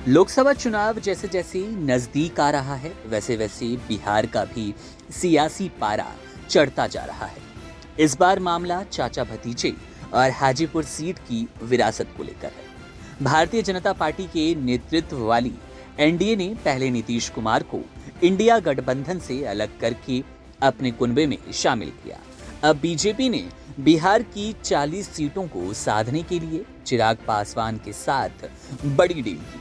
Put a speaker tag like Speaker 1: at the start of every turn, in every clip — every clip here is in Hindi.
Speaker 1: लोकसभा चुनाव जैसे जैसे नजदीक आ रहा है वैसे वैसे बिहार का भी सियासी पारा चढ़ता जा रहा है। इस बार मामला चाचा भतीजे और हाजीपुर सीट की विरासत को लेकर है। भारतीय जनता पार्टी के नेतृत्व वाली एनडीए ने पहले नीतीश कुमार को इंडिया गठबंधन से अलग करके अपने कुनबे में शामिल किया। अब बीजेपी ने बिहार की 40 सीटों को साधने के लिए चिराग पासवान के साथ बड़ी डील की।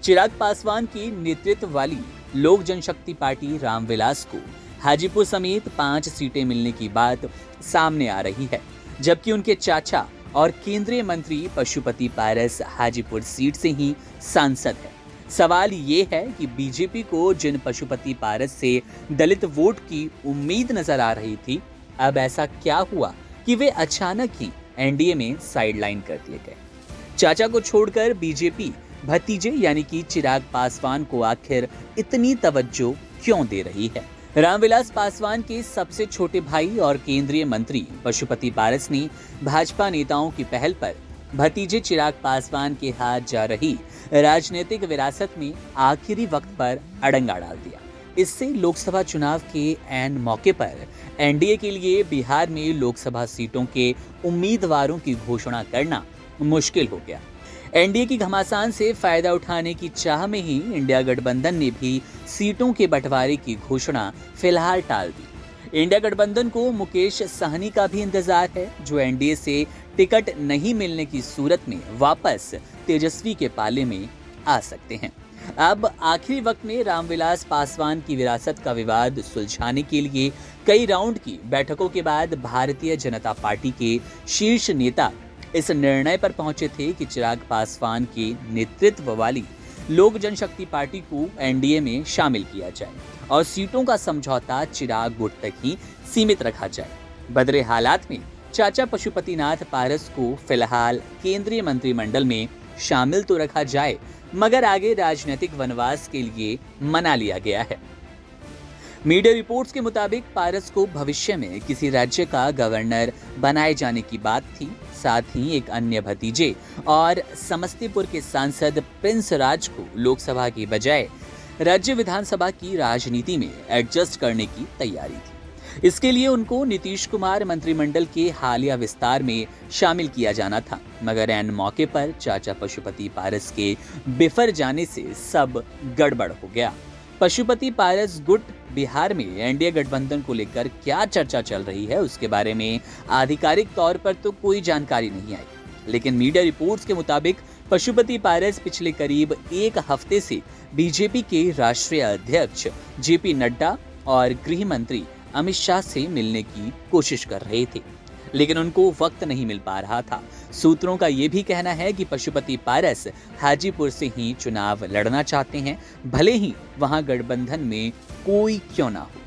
Speaker 1: चिराग पासवान की नेतृत्व वाली लोक जनशक्ति पार्टी रामविलास को हाजीपुर समेत 5 सीटें मिलने की बात सामने आ रही है, जबकि उनके चाचा और केंद्रीय मंत्री पशुपति पारस हाजीपुर सीट से ही सांसद है। सवाल ये है कि बीजेपी को जिन पशुपति पारस से दलित वोट की उम्मीद नजर आ रही थी, अब ऐसा क्या हुआ कि वे अचानक ही एनडीए में साइडलाइन कर दिए गए। चाचा को छोड़कर बीजेपी भतीजे यानी कि चिराग पासवान को आखिर इतनी तवज्जो क्यों दे रही है? रामविलास पासवान के सबसे छोटे भाई और केंद्रीय मंत्री पशुपति पारस ने भाजपा नेताओं की पहल पर भतीजे चिराग पासवान के हाथ जा रही राजनीतिक विरासत में आखिरी वक्त पर अड़ंगा डाल दिया। इससे लोकसभा चुनाव के ऐन मौके पर एनडीए के लिए बिहार में लोकसभा सीटों के उम्मीदवारों की घोषणा करना मुश्किल हो गया। एनडीए की घमासान से फायदा उठाने की चाह में ही इंडिया गठबंधन ने भी सीटों के बंटवारे की घोषणा फिलहाल टाल दी। इंडिया गठबंधन को मुकेश सहनी का भी इंतजार है, जो एनडीए से टिकट नहीं मिलने की सूरत में वापस तेजस्वी के पाले में आ सकते हैं। अब आखिरी वक्त में रामविलास पासवान की विरासत का विवाद सुलझाने के लिए कई राउंड की बैठकों के बाद भारतीय जनता पार्टी के शीर्ष नेता इस निर्णय पर पहुंचे थे कि चिराग पासवान के नेतृत्व वाली लोक जनशक्ति पार्टी को एनडीए में शामिल किया जाए और सीटों का समझौता चिराग गुट तक ही सीमित रखा जाए। बदले हालात में चाचा पशुपतिनाथ पारस को फिलहाल केंद्रीय मंत्रिमंडल में शामिल तो रखा जाए, मगर आगे राजनीतिक वनवास के लिए मना लिया गया है। मीडिया रिपोर्ट्स के मुताबिक पारस को भविष्य में किसी राज्य का गवर्नर बनाए जाने की बात थी। साथ ही एक अन्य भतीजे और समस्तीपुर के सांसद प्रिंस राज को लोकसभा की बजाय राज्य विधानसभा की राजनीति में एडजस्ट करने की तैयारी थी। इसके लिए उनको नीतीश कुमार मंत्रिमंडल के हालिया विस्तार में शामिल किया जाना था, मगर ऐन मौके पर चाचा पशुपति पारस के बिफर जाने से सब गड़बड़ हो गया। पशुपति पारस गुट बिहार में एनडीए गठबंधन को लेकर क्या चर्चा चल रही है, उसके बारे में आधिकारिक तौर पर तो कोई जानकारी नहीं आई, लेकिन मीडिया रिपोर्ट्स के मुताबिक पशुपति पारस पिछले करीब एक हफ्ते से बीजेपी के राष्ट्रीय अध्यक्ष जेपी नड्डा और गृह मंत्री अमित शाह से मिलने की कोशिश कर रहे थे, लेकिन उनको वक्त नहीं मिल पा रहा था। सूत्रों का ये भी कहना है कि पशुपति पारस हाजीपुर से ही चुनाव लड़ना चाहते हैं, भले ही वहां गठबंधन में कोई क्यों ना हो।